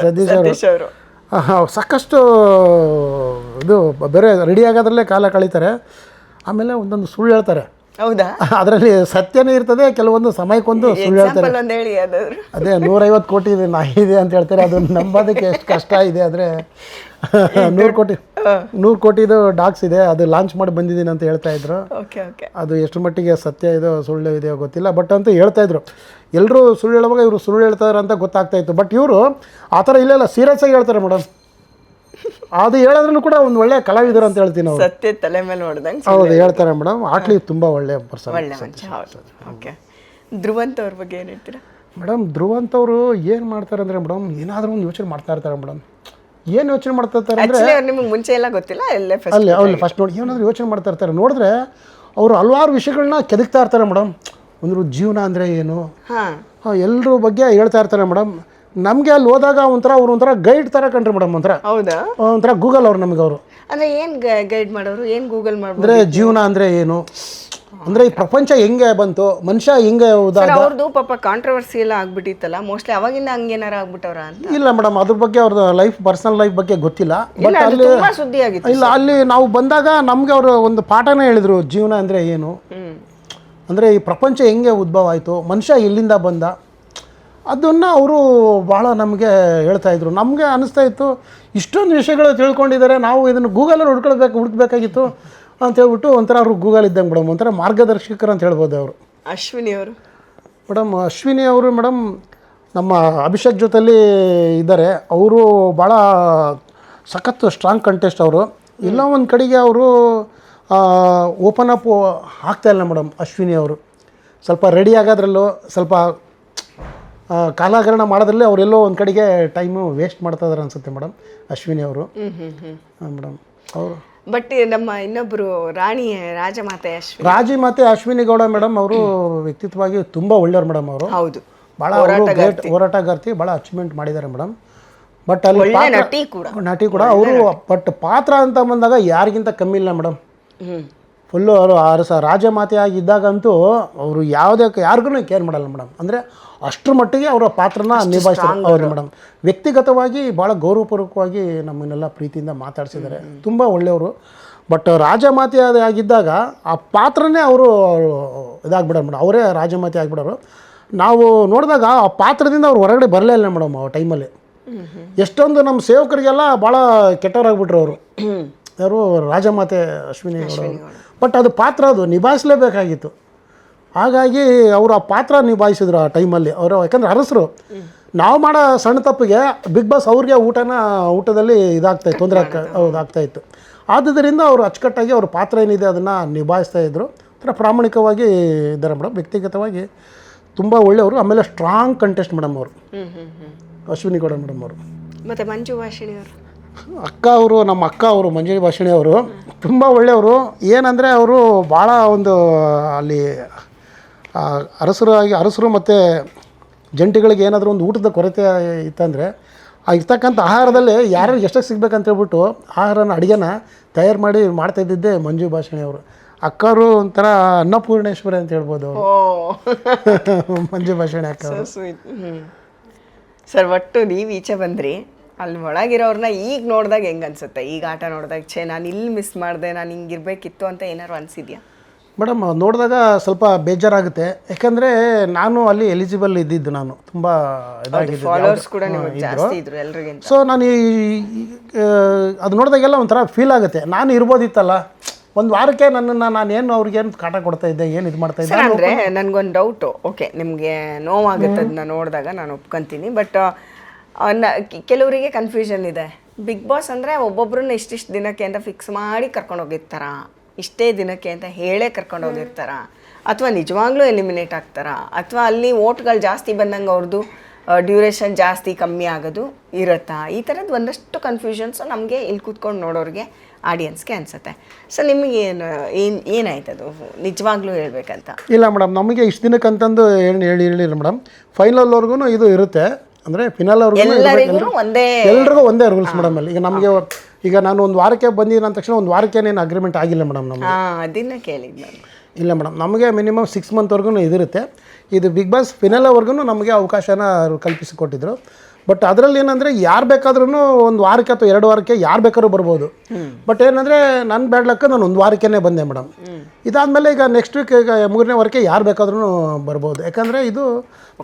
ಸತೀಶ್ ಅವರು ಸಾಕಷ್ಟು ಇದು ಬೇರೆ ರೆಡಿ ಆಗೋದ್ರಲ್ಲೇ ಕಾಲ ಕಳೀತಾರೆ. ಆಮೇಲೆ ಒಂದೊಂದು ಸುಳ್ಳು ಹೇಳ್ತಾರೆ. ಹೌದಾ? ಅದರಲ್ಲಿ ಸತ್ಯನೇ ಇರ್ತದೆ, ಕೆಲವೊಂದು ಸಮಯಕ್ಕೊಂದು ಸುಳ್ಳು ಹೇಳ್ತಾರೆ. ಅದೇ 150 ಕೋಟಿ ಇದೆ ನಾಯಿ ಇದೆ ಅಂತ ಹೇಳ್ತಾರೆ. ಅದನ್ನು ನಂಬೋದಕ್ಕೆ ಎಷ್ಟು ಕಷ್ಟ ಇದೆ ಅಂದರೆ 100 ಕೋಟಿದು ಡಾಗ್ಸ್ ಇದೆ, ಅದು ಲಾಂಚ್ ಮಾಡಿ ಬಂದಿದ್ದೀನಿ ಅಂತ ಹೇಳ್ತಾ ಇದ್ರು. ಅದು ಎಷ್ಟು ಮಟ್ಟಿಗೆ ಸತ್ಯ ಇದೋ ಸುಳ್ಳು ಇದೆಯೋ ಗೊತ್ತಿಲ್ಲ, ಬಟ್ ಅಂತ ಹೇಳ್ತಾ ಇದ್ರು. ಎಲ್ಲರೂ ಸುಳ್ಳು ಹೇಳುವಾಗ ಇವರು ಸುಳ್ಳು ಹೇಳ್ತಾರೆ ಅಂತ ಗೊತ್ತಾಗ್ತಾ ಇತ್ತು. ಬಟ್ ಇವರು ಆ ಥರ ಇಲ್ಲ, ಸೀರಿಯಸ್ ಆಗಿ ಹೇಳ್ತಾರೆ ಮೇಡಮ್. ಅದು ಹೇಳಿದ್ರೂ ಕೂಡ ಒಂದು ಒಳ್ಳೆ ಕಲಾವಿದರು ಅಂತ ಹೇಳ್ತೀನಿ ಅವ್ರು. ಸತ್ಯ ತಲೆ ಮೇಲೆ ಹೊಡೆದಂಗೆ ಹೌದು ಹೇಳ್ತಾರೆ ಮೇಡಮ್. ಆಟ್ಲಿ ತುಂಬ ಒಳ್ಳೆ ಪರ್ಸನ್. ಒಳ್ಳೆ ಮನುಷ್ಯ. ಹೌದು. ಓಕೆ, ಧ್ರುವಂತ್ ಅವ್ರ ಬಗ್ಗೆ ಏನು ಹೇಳ್ತೀರಾ ಮೇಡಮ್? ಧ್ರುವಂತ್ ಅವರು ಏನು ಮಾಡ್ತಾರೆ ಅಂದರೆ ಮೇಡಮ್, ಏನಾದರೂ ಒಂದು ಯೋಚನೆ ಮಾಡ್ತಾ ಇರ್ತಾರೆ ಮೇಡಮ್. ಏನು ಯೋಚನೆ ಮಾಡ್ತಾ ಇರ್ತಾರೆ ಅಂದರೆ ನಿಮ್ಗೆ ಮುಂಚೆ ಎಲ್ಲ ಗೊತ್ತಿಲ್ಲ, ಅಲ್ಲಿ ಅವ್ರು ಫಸ್ಟ್ ನೋಡಿ ಏನಾದರೂ ಯೋಚನೆ ಮಾಡ್ತಾ ಇರ್ತಾರೆ. ನೋಡಿದ್ರೆ ಅವರು ಹಲವಾರು ವಿಷಯಗಳನ್ನ ಕೆದಕ್ತಾ ಇರ್ತಾರೆ ಮೇಡಮ್. ಒಂದು ಜೀವನ ಅಂದರೆ ಏನು, ಎಲ್ಲರ ಬಗ್ಗೆ ಹೇಳ್ತಾ ಇರ್ತಾರೆ ಮೇಡಮ್. ನಮಗೆ ಅಲ್ಲಿ ಹೋದಾಗ ಒಂಥರ ಗೈಡ್ ಥರ ಕಂಡ್ರಿ ಮೇಡಮ್. ಒಂಥರ ಗೂಗಲ್ ಅವ್ರು ನಮಗೆ. ಅವರು ಅಂದರೆ ಏನು ಗೈಡ್ ಮಾಡೋರು, ಏನು ಗೂಗಲ್ ಮಾಡೋರು ಅಂದರೆ ಜೀವನ ಅಂದರೆ ಏನು, ಅಂದರೆ ಈ ಪ್ರಪಂಚ ಹೆಂಗೆ ಬಂತು, ಮನುಷ್ಯ ಹೆಂಗೆ ಹೋದಾಗ. ಅವ್ರದ್ದು ಪಾಪ ಕಾಂಟ್ರವರ್ಸಿ ಎಲ್ಲ ಆಗ್ಬಿಟ್ಟಿತ್ತಲ್ಲ, ಮೋಸ್ಟ್ಲಿ ಅವಾಗಿಂದ ಹಂಗೇನಾರ ಆಗ್ಬಿಟ್ಟವ್ರ ಅಂತ. ಇಲ್ಲ ಮೇಡಮ್, ಅದ್ರ ಬಗ್ಗೆ ಅವ್ರದ್ದು ಲೈಫ್ ಪರ್ಸನಲ್ ಲೈಫ್ ಬಗ್ಗೆ ಗೊತ್ತಿಲ್ಲ. ಬಟ್ ಅಲ್ಲಿ ತುಂಬಾ ಸುದ್ದಿ ಆಗಿತ್ತು. ಇಲ್ಲ, ಅಲ್ಲಿ ನಾವು ಬಂದಾಗ ನಮಗೆ ಅವರು ಒಂದು ಪಾಠನೇ ಹೇಳಿದರು. ಜೀವನ ಅಂದರೆ ಏನು, ಅಂದರೆ ಈ ಪ್ರಪಂಚ ಹೆಂಗೆ ಉದ್ಭವ ಆಯಿತು, ಮನುಷ್ಯ ಎಲ್ಲಿಂದ ಬಂದ, ಅದನ್ನು ಅವರು ಭಾಳ ನಮಗೆ ಹೇಳ್ತಾಯಿದ್ರು. ನಮಗೆ ಅನ್ನಿಸ್ತಾ ಇತ್ತು ಇಷ್ಟೊಂದು ವಿಷಯಗಳು ತಿಳ್ಕೊಂಡಿದ್ದಾರೆ, ನಾವು ಇದನ್ನು ಗೂಗಲಲ್ಲಿ ಹುಡುಕಬೇಕಾಗಿತ್ತು ಅಂತ ಹೇಳ್ಬಿಟ್ಟು ಒಂಥರ ಅವರು ಗೂಗಲ್ ಇದ್ದಂಗೆ ಮೇಡಮ್, ಒಂಥರ ಮಾರ್ಗದರ್ಶಕರು ಅಂತ ಹೇಳ್ಬೋದು ಅವರು. ಅಶ್ವಿನಿ ಅವರು ಅಶ್ವಿನಿ ಅವರು ಮೇಡಮ್ ನಮ್ಮ ಅಭಿಷೇಕ್ ಜೊತೆಲಿ ಇದ್ದಾರೆ. ಅವರು ಭಾಳ ಸಖತ್ ಸ್ಟ್ರಾಂಗ್ ಕಂಟೆಸ್ಟ್. ಅವರು ಎಲ್ಲ ಒಂದು ಕಡೆಗೆ ಅವರು ಓಪನ್ ಅಪ್ ಆಗ್ತಾಯಿಲ್ಲ ಮೇಡಮ್. ಅಶ್ವಿನಿ ಅವರು ಸ್ವಲ್ಪ ರೆಡಿ ಆಗೋದ್ರಲ್ಲೂ ಸ್ವಲ್ಪ ಕಾಲಹರಣ ಮಾಡೋದ್ರಲ್ಲಿ ಅವರೆಲ್ಲೋ ಒಂದು ಕಡೆಗೆ ಟೈಮು ವೇಸ್ಟ್ ಮಾಡ್ತಾ ಇದ್ದಾರೆ ಅನ್ಸುತ್ತೆ ಮೇಡಮ್ ಅಶ್ವಿನಿ ಅವರು. ಮೇಡಮ್ ಅವರು ಬಟ್ ನಮ್ಮ ಇನ್ನೊಬ್ಬರು ರಾಜಮಾತೆ ಅಶ್ವಿನಿ ಗೌಡ ಮೇಡಮ್ ಅವರು ವ್ಯಕ್ತಿತ್ವವಾಗಿ ತುಂಬ ಒಳ್ಳೆಯವ್ರು ಮೇಡಮ್. ಅವರು ಹೌದು, ಭಾಳ ಹೋರಾಟಗಾರ್ತಿ, ಭಾಳ ಅಚೀವ್ಮೆಂಟ್ ಮಾಡಿದ್ದಾರೆ ಮೇಡಮ್. ಬಟ್ ಅಲ್ಲಿ ನಟಿ ಕೂಡ ಅವರು. ಬಟ್ ಪಾತ್ರ ಅಂತ ಬಂದಾಗ ಯಾರಿಗಿಂತ ಕಮ್ಮಿ ಇಲ್ಲ ಮೇಡಮ್. ಫುಲ್ಲು ಅವರು ರಾಜಮಾತೆ ಆಗಿದ್ದಾಗಂತೂ ಅವರು ಯಾರಿಗೂ ಕೇರ್ ಮಾಡಲ್ಲ ಮೇಡಮ್. ಅಂದರೆ ಅಷ್ಟರ ಮಟ್ಟಿಗೆ ಅವರ ಪಾತ್ರನ ನಿಭಾಯಿಸ್ತಾರೆ ಅವರು ಮೇಡಮ್. ವ್ಯಕ್ತಿಗತವಾಗಿ ಭಾಳ ಗೌರವಪೂರ್ವಕವಾಗಿ ನಮ್ಮನ್ನೆಲ್ಲ ಪ್ರೀತಿಯಿಂದ ಮಾತಾಡಿಸಿದ್ದಾರೆ. ತುಂಬ ಒಳ್ಳೆಯವರು. ಬಟ್ ರಾಜಮಾತೆ ಆಗಿದ್ದಾಗ ಆ ಪಾತ್ರನೇ ಅವರು ಇದಾಗ್ಬಿಡೋರು ಮೇಡಮ್. ಅವರೇ ರಾಜಮಾತೆ ಆಗಿಬಿಡೋರು. ನಾವು ನೋಡಿದಾಗ ಆ ಪಾತ್ರದಿಂದ ಅವ್ರು ಹೊರಗಡೆ ಬರಲೇ ಇಲ್ಲ ಮೇಡಮ್. ಆ ಟೈಮಲ್ಲಿ ಎಷ್ಟೊಂದು ನಮ್ಮ ಸೇವಕರಿಗೆಲ್ಲ ಭಾಳ ಕೆಟ್ಟವರಾಗ್ಬಿಟ್ರು ಅವರು. ಯಾರು ರಾಜಮಾತೆ ಅಶ್ವಿನಿ ಗೌಡ. ಬಟ್ ಅದು ಪಾತ್ರ ಅದು ನಿಭಾಯಿಸಲೇಬೇಕಾಗಿತ್ತು. ಹಾಗಾಗಿ ಅವರು ಆ ಪಾತ್ರ ನಿಭಾಯಿಸಿದ್ರು ಆ ಟೈಮಲ್ಲಿ ಅವರು. ಯಾಕಂದರೆ ಅರಸರು ನಾವು ಮಾಡೋ ಸಣ್ಣ ತಪ್ಪಿಗೆ ಬಿಗ್ ಬಾಸ್ ಅವ್ರಿಗೆ ಊಟದಲ್ಲಿ ಇದಾಗ್ತಾಯಿತ್ತು, ತೊಂದರೆ ಆಗ್ತಾಯಿತ್ತು. ಆದ್ದರಿಂದ ಅವರು ಅಚ್ಚುಕಟ್ಟಾಗಿ ಅವ್ರ ಪಾತ್ರ ಏನಿದೆ ಅದನ್ನು ನಿಭಾಯಿಸ್ತಾಯಿದ್ರು. ಒಂಥರ ಪ್ರಾಮಾಣಿಕವಾಗಿ ಇದ್ದಾರೆ ಮೇಡಮ್. ವ್ಯಕ್ತಿಗತವಾಗಿ ತುಂಬ ಒಳ್ಳೆಯವರು. ಆಮೇಲೆ ಸ್ಟ್ರಾಂಗ್ ಕಂಟೆಸ್ಟ್ ಮೇಡಮ್ ಅವರು ಅಶ್ವಿನಿ ಗೌಡ ಮೇಡಮ್ ಅವರು. ಮತ್ತು ಮಂಜು ಭಾಷಿಣಿ ಅವರು ನಮ್ಮ ಅಕ್ಕ ಅವರು ಮಂಜು ಭಾಷಿಣಿ ಅವರು ತುಂಬ ಒಳ್ಳೆಯವರು. ಏನಂದರೆ ಅವರು ಭಾಳ ಒಂದು ಅಲ್ಲಿ ಅರಸರು ಮತ್ತು ಜಂಟಿಗಳಿಗೆ ಏನಾದರೂ ಒಂದು ಊಟದ ಕೊರತೆ ಇತ್ತಂದರೆ ಆ ಇರ್ತಕ್ಕಂಥ ಆಹಾರದಲ್ಲಿ ಯಾರು ಎಷ್ಟಕ್ಕೆ ಸಿಗ್ಬೇಕಂತ ಹೇಳ್ಬಿಟ್ಟು ಅಡುಗೆನ ತಯಾರು ಮಾಡಿ ಮಾಡ್ತಾಯಿದ್ದಿದ್ದೆ ಮಂಜು ಭಾಷಿಣಿ ಅವರು. ಅಕ್ಕವರು ಒಂಥರ ಅನ್ನಪೂರ್ಣೇಶ್ವರಿ ಅಂತ ಹೇಳ್ಬೋದು ಅವರು. ಮಂಜು ಭಾಷಿಣಿ ಅಕ್ಕ. ಸರ್, ಒಟ್ಟು ನೀವು ಈಚೆ ಬಂದ್ರಿ, ಅಲ್ಲಿ ಒಳಗಿರೋರನ್ನ ಈಗ ನೋಡಿದಾಗ ಹೆಂಗೆ ಅನ್ಸುತ್ತೆ? ಈಗ ಆಟ ನೋಡಿದಾಗ ನಾನು ಇಲ್ಲಿ ಮಿಸ್ ಮಾಡಿದೆ, ನಾನು ಹಿಂಗಿರ್ಬೇಕಿತ್ತು ಅಂತ ಏನಾದ್ರು ಅನಿಸಿದ್ಯಾ ಮೇಡಮ್? ನೋಡಿದಾಗ ಸ್ವಲ್ಪ ಬೇಜಾರಾಗುತ್ತೆ. ಯಾಕಂದರೆ ನಾನು ಅಲ್ಲಿ ಎಲಿಜಿಬಲ್ ಇದ್ದಿದ್ದು, ನಾನು ತುಂಬ ಇದಾಗಿದ್ದು. ಸೊ ನಾನು ಅದು ನೋಡಿದಾಗೆಲ್ಲ ಒಂಥರ ಫೀಲ್ ಆಗುತ್ತೆ. ನಾನು ಇರ್ಬೋದಿತ್ತಲ್ಲ ಒಂದು ವಾರಕ್ಕೆ ನನ್ನನ್ನು ನಾನೇನು ಅವ್ರಿಗೇನು ಕಾಟ ಕೊಡ್ತಾ ಇದ್ದೆ, ಏನು ಇದು ಮಾಡ್ತಾ ಇದ್ದೆ ಅಂದರೆ ನನಗೊಂದು ಡೌಟು. ಓಕೆ, ನಿಮಗೆ ನೋವಾಗುತ್ತೆ ಅದನ್ನ ನೋಡಿದಾಗ, ನಾನು ಒಪ್ಕೊತೀನಿ. ಬಟ್ ಕೆಲವರಿಗೆ ಕನ್ಫ್ಯೂಷನ್ ಇದೆ. ಬಿಗ್ ಬಾಸ್ ಅಂದರೆ ಒಬ್ಬೊಬ್ರನ್ನ ಇಷ್ಟಿಷ್ಟು ದಿನಕ್ಕೆ ಅಂತ ಫಿಕ್ಸ್ ಮಾಡಿ ಕರ್ಕೊಂಡೋಗಿರ್ತಾರ, ಇಷ್ಟೇ ದಿನಕ್ಕೆ ಅಂತ ಹೇಳೇ ಕರ್ಕೊಂಡೋಗಿರ್ತಾರ, ಅಥವಾ ನಿಜವಾಗ್ಲೂ ಎಲಿಮಿನೇಟ್ ಆಗ್ತಾರ, ಅಥವಾ ಅಲ್ಲಿ ಓಟ್ಗಳು ಜಾಸ್ತಿ ಬಂದಂಗೆ ಅವ್ರದ್ದು ಡ್ಯೂರೇಷನ್ ಜಾಸ್ತಿ ಕಮ್ಮಿ ಆಗೋದು ಇರುತ್ತಾ? ಈ ಥರದ್ದು ಒಂದಷ್ಟು ಕನ್ಫ್ಯೂಷನ್ಸು ನಮಗೆ ಇಲ್ಲಿ ಕೂತ್ಕೊಂಡು ನೋಡೋರಿಗೆ, ಆಡಿಯನ್ಸ್ಗೆ ಅನಿಸುತ್ತೆ. ಸೊ ನಿಮಗೆ ಏನಾಯ್ತದು ನಿಜವಾಗ್ಲೂ ಹೇಳ್ಬೇಕಂತ? ಇಲ್ಲ ಮೇಡಮ್, ನಮಗೆ ಇಷ್ಟು ದಿನಕ್ಕಂತಂದು ಹೇಳಿಲ್ಲ ಮೇಡಮ್. ಫೈನಲ್ವರೆಗೂ ಇದು ಇರುತ್ತೆ. ಅಂದರೆ ಫಿನಾಲ್ವರೆಗೂ ಎಲ್ರಿಗೂ ಒಂದೇ ರೂಲ್ಸ್ ಮೇಡಮ್. ಅಲ್ಲಿ ಈಗ ನಾನು ಒಂದು ವಾರಕ್ಕೆ ಬಂದಿದ್ದ ತಕ್ಷಣ ಒಂದು ವಾರಕ್ಕೆ ಏನು ಅಗ್ರಿಮೆಂಟ್ ಆಗಿಲ್ಲ ಮೇಡಮ್ ನಮಗೆ. ಅದನ್ನು ಕೇಳಿದ್ದು ಇಲ್ಲ ಮೇಡಮ್, ನಮಗೆ ಮಿನಿಮಮ್ 6 ಮಂತ್ವರೆಗೂ ಇದಿರುತ್ತೆ. ಇದು ಬಿಗ್ ಬಾಸ್ ಫಿನಾಲ್ವರೆಗೂ ನಮಗೆ ಅವಕಾಶನ ಕಲ್ಪಿಸಿಕೊಟ್ಟಿದ್ರು. ಬಟ್ ಅದರಲ್ಲಿ ಏನಂದರೆ ಯಾರು ಬೇಕಾದ್ರೂ ಒಂದು ವಾರಕ್ಕೆ ಅಥವಾ 2 ವಾರಕ್ಕೆ ಯಾರು ಬೇಕಾದ್ರೂ ಬರ್ಬೋದು. ಬಟ್ ಏನಂದರೆ ನನ್ನ ಬ್ಯಾಡ್ ಲಕ್ ನಾನು ಒಂದು ವಾರಕ್ಕೇ ಬಂದೆ ಮೇಡಮ್. ಇದಾದಮೇಲೆ ಈಗ ನೆಕ್ಸ್ಟ್ ವೀಕ್ ಈಗ 3ನೇ ವಾರಕ್ಕೆ ಯಾರು ಬೇಕಾದ್ರೂ ಬರ್ಬೋದು. ಯಾಕಂದರೆ ಇದು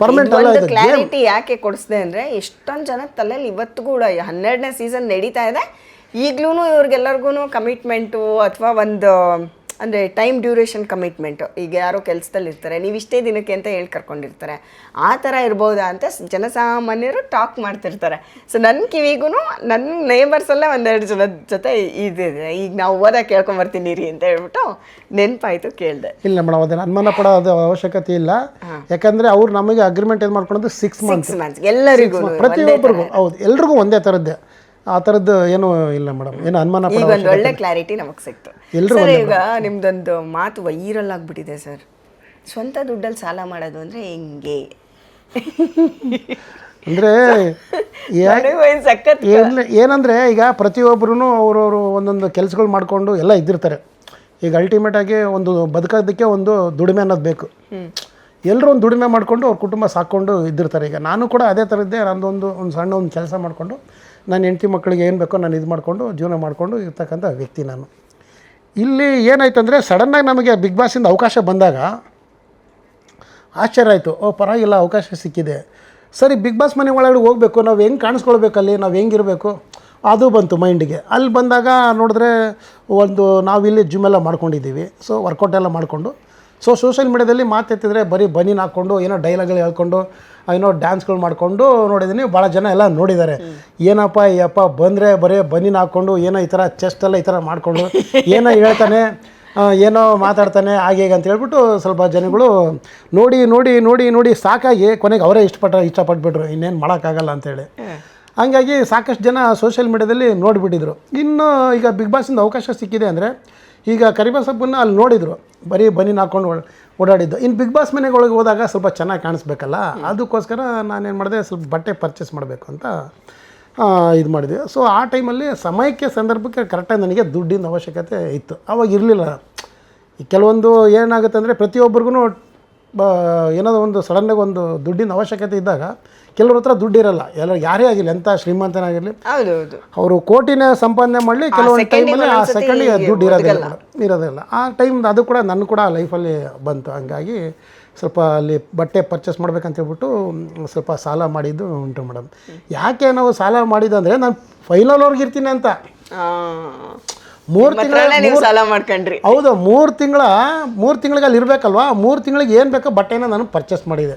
ಪರ್ಮನೆಂಟ್ ಅಲ್ಲ. ಇದು ಕ್ಲಾರಿಟಿ ಯಾಕೆ ಕೊಡಿಸ್ದೆ ಅಂದರೆ, ಎಷ್ಟೊಂದು ಜನ ತಲೆಯಲ್ಲಿ ಇವತ್ತು ಕೂಡ 12ನೇ ಸೀಸನ್ ನಡೀತಾ ಇದೆ, ಈಗಲೂ ಇವ್ರಿಗೆಲ್ಲರಿಗೂ ಕಮಿಟ್ಮೆಂಟು ಅಥವಾ ಒಂದು ಅಂದರೆ ಟೈಮ್ ಡ್ಯೂರೇಷನ್ ಕಮಿಟ್ಮೆಂಟು. ಈಗ ಯಾರೋ ಕೆಲಸದಲ್ಲಿ ಇರ್ತಾರೆ, ನೀವು ಇಷ್ಟೇ ದಿನಕ್ಕೆ ಅಂತ ಹೇಳಿ ಕರ್ಕೊಂಡಿರ್ತಾರೆ, ಆ ಥರ ಇರ್ಬೋದಾ ಅಂತ ಜನಸಾಮಾನ್ಯರು ಟಾಕ್ ಮಾಡ್ತಿರ್ತಾರೆ. ಸೊ ನನ್ನ ಕಿವಿಗೂ ನನ್ನ ನೇಬರ್ಸಲ್ಲೇ ಒಂದೆರಡು ಜನ ಜೊತೆ ಇದಿದೆ, ಈಗ ನಾವು ಓದಕ್ಕೆ ಕೇಳ್ಕೊಂಬರ್ತೀನಿ ರೀ ಅಂತ ಹೇಳ್ಬಿಟ್ಟು ನೆನಪಾಯಿತು, ಕೇಳಿದೆ. ಇಲ್ಲ ಮೇಡಮ್, ಅದನ್ನು ಅನುಮಾನ ಪಡೋದು ಅವಶ್ಯಕತೆ ಇಲ್ಲ. ಯಾಕಂದರೆ ಅವ್ರು ನಮಗೆ ಅಗ್ರಿಮೆಂಟ್ ಏನು ಮಾಡ್ಕೊಳ್ಳೋದು 6 ಮಂತ್ಸ್ ಎಲ್ಲರಿಗೂ, ಪ್ರತಿಯೊಬ್ಬರಿಗೂ. ಹೌದು, ಎಲ್ರಿಗೂ ಒಂದೇ ಥರದ್ದೇ, ಆ ಥರದ್ದು ಏನೂ ಇಲ್ಲ ಮೇಡಮ್, ಏನು ಅನುಮಾನ ಈಗ ಒಂದು ಒಳ್ಳೆ ಕ್ಲಾರಿಟಿ ನಮಗೆ ಸಿಕ್ತು. ಸರ್ ಈಗ ನಿಮ್ದೊಂದು ಮಾತು ವೈರಲ್ ಆಗಿಬಿಟ್ಟಿದೆ ಸರ್, ಸ್ವಂತ ದುಡ್ಡಲ್ಲಿ ಸಾಲ ಮಾಡೋದು ಅಂದರೆ ಹೆಂಗೆ ಅಂದರೆ ಏನಂದರೆ ಈಗ ಪ್ರತಿಯೊಬ್ಬರೂ ಅವ್ರವರು ಒಂದೊಂದು ಕೆಲಸಗಳು ಮಾಡಿಕೊಂಡು ಎಲ್ಲ ಇದ್ದಿರ್ತಾರೆ. ಈಗ ಅಲ್ಟಿಮೇಟಾಗಿ ಒಂದು ಬದುಕೋದಕ್ಕೆ ಒಂದು ದುಡಿಮೆ ಅನ್ನೋದು ಬೇಕು. ಎಲ್ಲರೂ ಒಂದು ದುಡಿಮೆ ಮಾಡಿಕೊಂಡು ಅವ್ರ ಕುಟುಂಬ ಸಾಕ್ಕೊಂಡು ಇದ್ದಿರ್ತಾರೆ. ಈಗ ನಾನು ಕೂಡ ಅದೇ ಥರದ್ದೇ, ನಂದೊಂದು ಸಣ್ಣ ಒಂದು ಕೆಲಸ ಮಾಡಿಕೊಂಡು ನನ್ನ ಹೆಂಡತಿ ಮಕ್ಕಳಿಗೆ ಏನು ಬೇಕೋ ನಾನು ಇದು ಮಾಡಿಕೊಂಡು ಜೀವನ ಮಾಡಿಕೊಂಡು ಇರ್ತಕ್ಕಂಥ ವ್ಯಕ್ತಿ ನಾನು. ಇಲ್ಲಿ ಏನಾಯ್ತು ಅಂದರೆ ಸಡನ್ನಾಗಿ ನಮಗೆ ಬಿಗ್ ಬಾಸಿಂದ ಅವಕಾಶ ಬಂದಾಗ ಆಶ್ಚರ್ಯ ಆಯಿತು. ಪರವಾಗಿಲ್ಲ, ಅವಕಾಶ ಸಿಕ್ಕಿದೆ, ಸರಿ ಬಿಗ್ ಬಾಸ್ ಮನೆ ಒಳಗಡೆ ಹೋಗಬೇಕು, ನಾವು ಹೆಂಗೆ ಕಾಣಿಸ್ಕೊಳ್ಬೇಕಲ್ಲಿ, ನಾವು ಹೆಂಗಿರಬೇಕು ಅದು ಬಂತು ಮೈಂಡಿಗೆ. ಅಲ್ಲಿ ಬಂದಾಗ ನೋಡಿದ್ರೆ ಒಂದು ನಾವಿಲ್ಲಿ ಜಿಮ್ ಎಲ್ಲ ಮಾಡ್ಕೊಂಡಿದ್ದೀವಿ, ಸೊ ವರ್ಕೌಟ್ ಎಲ್ಲ ಮಾಡಿಕೊಂಡು, ಸೊ ಸೋಷಿಯಲ್ ಮೀಡ್ಯಾದಲ್ಲಿ ಮಾತೆತ್ತಿದ್ರೆ ಬರೀ ಬನೀನ್ ಹಾಕ್ಕೊಂಡು ಏನೋ ಡೈಲಾಗ್ಗಳು ಹೇಳ್ಕೊಂಡು ಏನೋ ಡ್ಯಾನ್ಸ್ಗಳು ಮಾಡಿಕೊಂಡು ನೋಡಿದ್ದೀನಿ. ಭಾಳ ಜನ ಎಲ್ಲ ನೋಡಿದ್ದಾರೆ, ಏನಪ್ಪ ಯಪ್ಪ ಬಂದರೆ ಬರೀ ಬನೀನ್ ಹಾಕ್ಕೊಂಡು ಏನೋ ಈ ಥರ ಚೆಸ್ಟ್ ಎಲ್ಲ ಈ ಥರ ಮಾಡಿಕೊಂಡು ಏನೋ ಹೇಳ್ತಾನೆ, ಏನೋ ಮಾತಾಡ್ತಾನೆ ಹಾಗೆ ಅಂತ ಹೇಳ್ಬಿಟ್ಟು ಸ್ವಲ್ಪ ಜನಗಳು ನೋಡಿ ನೋಡಿ ನೋಡಿ ನೋಡಿ ಸಾಕಾಗಿ ಕೊನೆಗೆ ಅವರೇ ಇಷ್ಟಪಟ್ಬಿಟ್ರು, ಇನ್ನೇನು ಮಾಡೋಕ್ಕಾಗಲ್ಲ ಅಂತೇಳಿ. ಹಂಗಾಗಿ ಸಾಕಷ್ಟು ಜನ ಸೋಷಿಯಲ್ ಮೀಡ್ಯಾದಲ್ಲಿ ನೋಡಿಬಿಟ್ಟಿದ್ರು. ಇನ್ನು ಈಗ ಬಿಗ್ ಬಾಸಿಂದ ಅವಕಾಶ ಸಿಕ್ಕಿದೆ ಅಂದರೆ ಈಗ ಕರಿಬಸಪ್ಪನ್ನ ಅಲ್ಲಿ ನೋಡಿದರು, ಬರೀ ಬನೀನ್ ಹಾಕ್ಕೊಂಡು ಓಡಾಡಿದ್ದು. ಇನ್ನು ಬಿಗ್ ಬಾಸ್ ಮನೆಗಳಿಗೆ ಹೋದಾಗ ಸ್ವಲ್ಪ ಚೆನ್ನಾಗಿ ಕಾಣಿಸ್ಬೇಕಲ್ಲ, ಅದಕ್ಕೋಸ್ಕರ ನಾನೇನು ಮಾಡಿದೆ, ಸ್ವಲ್ಪ ಬಟ್ಟೆ ಪರ್ಚೇಸ್ ಮಾಡಬೇಕು ಅಂತ ಇದು ಮಾಡಿದೆ. ಸೊ ಆ ಟೈಮಲ್ಲಿ ಸಮಯಕ್ಕೆ ಸಂದರ್ಭಕ್ಕೆ ಕರೆಕ್ಟಾಗಿ ನನಗೆ ದುಡ್ಡಿನ ಅವಶ್ಯಕತೆ ಇತ್ತು. ಆವಾಗ ಇರಲಿಲ್ಲ. ಕೆಲವೊಂದು ಏನಾಗುತ್ತೆ ಅಂದರೆ ಪ್ರತಿಯೊಬ್ಬರಿಗೂ ಏನಾದರೂ ಒಂದು ಸಡನ್ನಾಗಿ ಒಂದು ದುಡ್ಡಿನ ಅವಶ್ಯಕತೆ ಇದ್ದಾಗ ಕೆಲವ್ರ ಹತ್ರ ದುಡ್ಡಿರಲ್ಲ. ಯಾರೇ ಆಗಿರಲಿ, ಎಂಥ ಶ್ರೀಮಂತನಾಗಿರಲಿ, ಅವರು ಕೋಟಿನೇ ಸಂಪಾದನೆ ಮಾಡಲಿ, ಕೆಲವೊಂದು ಟೈಮಲ್ಲಿ ಆ ಸೆಕೆಂಡಿಗೆ ದುಡ್ಡು ಇರೋದಿಲ್ಲ. ಆ ಟೈಮ್ ಅದು ಕೂಡ ನನ್ನ ಕೂಡ ಲೈಫಲ್ಲಿ ಬಂತು. ಹಂಗಾಗಿ ಸ್ವಲ್ಪ ಅಲ್ಲಿ ಬಟ್ಟೆ ಪರ್ಚೇಸ್ ಮಾಡ್ಬೇಕಂತ ಹೇಳ್ಬಿಟ್ಟು ಸ್ವಲ್ಪ ಸಾಲ ಮಾಡಿದ್ದು ಉಂಟು ಮೇಡಮ್. ಯಾಕೆ ನಾವು ಸಾಲ ಮಾಡಿದಂದರೆ ನಾನು ಫೈನಲ್ವರೆಗೆ ಇರ್ತೀನಿ ಅಂತ 3 ತಿಂಗಳು ಸಾಲ ಮಾಡ್ಕೊಂಡ್ರಿ. ಹೌದು, 3 ತಿಂಗಳಿಗೆ ಅಲ್ಲಿ ಇರಬೇಕಲ್ವಾ, 3 ತಿಂಗಳಿಗೆ ಏನು ಬೇಕೋ ಬಟ್ಟೆನ ನಾನು ಪರ್ಚೇಸ್ ಮಾಡಿದೆ.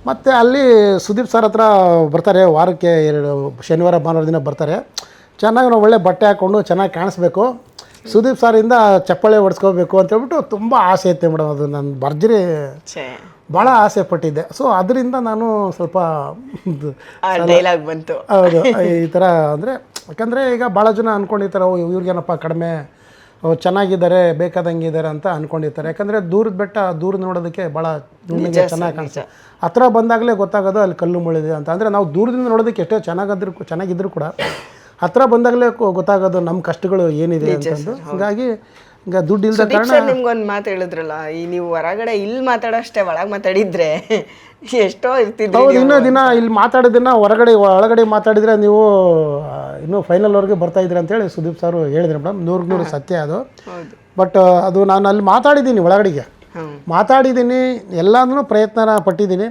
ಮತ್ತು ಅಲ್ಲಿ ಸುದೀಪ್ ಸರ್ ಹತ್ರ ಬರ್ತಾರೆ, ವಾರಕ್ಕೆ 2 ಶನಿವಾರ ಭಾನುವಾರ ದಿನ ಬರ್ತಾರೆ. ಚೆನ್ನಾಗಿ ನಾವು ಒಳ್ಳೆ ಬಟ್ಟೆ ಹಾಕ್ಕೊಂಡು ಚೆನ್ನಾಗಿ ಕಾಣಿಸ್ಬೇಕು, ಸುದೀಪ್ ಸರಿಂದ ಚಪ್ಪಾಳೆ ಹೊಡ್ಸ್ಕೋಬೇಕು ಅಂತ ಹೇಳ್ಬಿಟ್ಟು ತುಂಬ ಆಸೆ ಇತ್ತು ಮೇಡಮ್. ಅದು ನಾನು ಭರ್ಜರಿ ಭಾಳ ಆಸೆ ಪಟ್ಟಿದ್ದೆ. ಸೊ ಅದರಿಂದ ನಾನು ಸ್ವಲ್ಪ ಡೈಲಾಗ್ ಬಂತು. ಹೌದು, ಈ ಥರ ಅಂದರೆ ಯಾಕಂದರೆ ಈಗ ಭಾಳ ಜನ ಅಂದ್ಕೊಂಡಿರ್ತಾರೆ, ಇವ್ರಿಗೇನಪ್ಪ ಕಡಿಮೆ, ಚೆನ್ನಾಗಿದ್ದಾರೆ, ಬೇಕಾದಂಗಿದ್ದಾರೆ ಅಂತ ಅಂದ್ಕೊಂಡಿರ್ತಾರೆ. ಯಾಕಂದರೆ ದೂರದ ಬೆಟ್ಟ ದೂರ ನೋಡೋದಕ್ಕೆ ಭಾಳ ಚೆನ್ನಾಗಿ ಕಾಣಿಸುತ್ತೆ, ಹತ್ರ ಬಂದಾಗಲೇ ಗೊತ್ತಾಗೋದು ಅಲ್ಲಿ ಕಲ್ಲು ಮುಳಿದೆ ಅಂತ. ಅಂದರೆ ನಾವು ದೂರದಿಂದ ನೋಡೋದಕ್ಕೆ ಎಷ್ಟೋ ಚೆನ್ನಾಗಿದ್ದರೂ ಕೂಡ ಹತ್ರ ಬಂದಾಗಲೇ ಗೊತ್ತಾಗೋದು ನಮ್ಮ ಕಷ್ಟಗಳು ಏನಿದೆ ಅಂತಂದು. ಹಾಗಾಗಿ ಈಗ ದುಡ್ಡು ಇಲ್ಲದ ಕಾರಣ ನಿಮ್ಗೊಂದು ಮಾತು ಹೇಳಿದ್ರಲ್ಲ, ಈ ನೀವು ಹೊರಗಡೆ ಇಲ್ಲಿ ಮಾತಾಡೋಷ್ಟೇ ಒಳಗೆ ಮಾತಾಡಿದ್ರೆ ಎಷ್ಟೋ ಇರ್ತಿದ್ರು. ಹೌದು, ಇನ್ನೂ ದಿನ ಇಲ್ಲಿ ಮಾತಾಡೋದನ್ನ ಒಳಗಡೆ ಮಾತಾಡಿದರೆ ನೀವು ಇನ್ನೂ ಫೈನಲ್ವರೆಗೆ ಬರ್ತಾಯಿದ್ರಿ ಅಂತೇಳಿ ಸುದೀಪ್ ಸರ್ ಹೇಳಿದ್ರು ಮೇಡಮ್. 100% ಸತ್ಯ ಅದು. ಬಟ್ ಅದು ನಾನು ಅಲ್ಲಿ ಮಾತಾಡಿದ್ದೀನಿ, ಒಳಗಡೆಗೆ ಮಾತಾಡಿದ್ದೀನಿ, ಎಲ್ಲನೂ ಪ್ರಯತ್ನ ಪಟ್ಟಿದ್ದೀನಿ.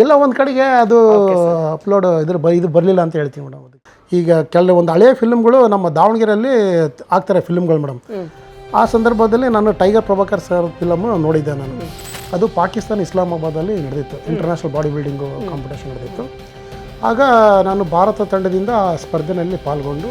ಎಲ್ಲ ಒಂದು ಕಡೆಗೆ ಅದು ಅಪ್ಲೋಡ್ ಇದು ಬರಲಿಲ್ಲ ಅಂತ ಹೇಳ್ತೀನಿ ಮೇಡಮ್. ಈಗ ಕೆಲವೊಂದು ಹಳೆಯ ಫಿಲ್ಮ್ಗಳು ನಮ್ಮ ದಾವಣಗೆರೆಯಲ್ಲಿ ಆಗ್ತಾರೆ ಫಿಲ್ಮ್ಗಳು ಮೇಡಮ್. ಆ ಸಂದರ್ಭದಲ್ಲಿ ನಾನು ಟೈಗರ್ ಪ್ರಭಾಕರ್ ಸರ್ ಫಿಲಮ್ ನೋಡಿದ್ದೆ ನಾನು. ಅದು ಪಾಕಿಸ್ತಾನ ಇಸ್ಲಾಮಾಬಾದಲ್ಲಿ ನಡೆದಿತ್ತು, ಇಂಟರ್ನ್ಯಾಷನಲ್ ಬಾಡಿ ಬಿಲ್ಡಿಂಗು ಕಾಂಪಿಟೇಷನ್ ನಡೆದಿತ್ತು. ಆಗ ನಾನು ಭಾರತ ತಂಡದಿಂದ ಸ್ಪರ್ಧೆಯಲ್ಲಿ ಪಾಲ್ಗೊಂಡು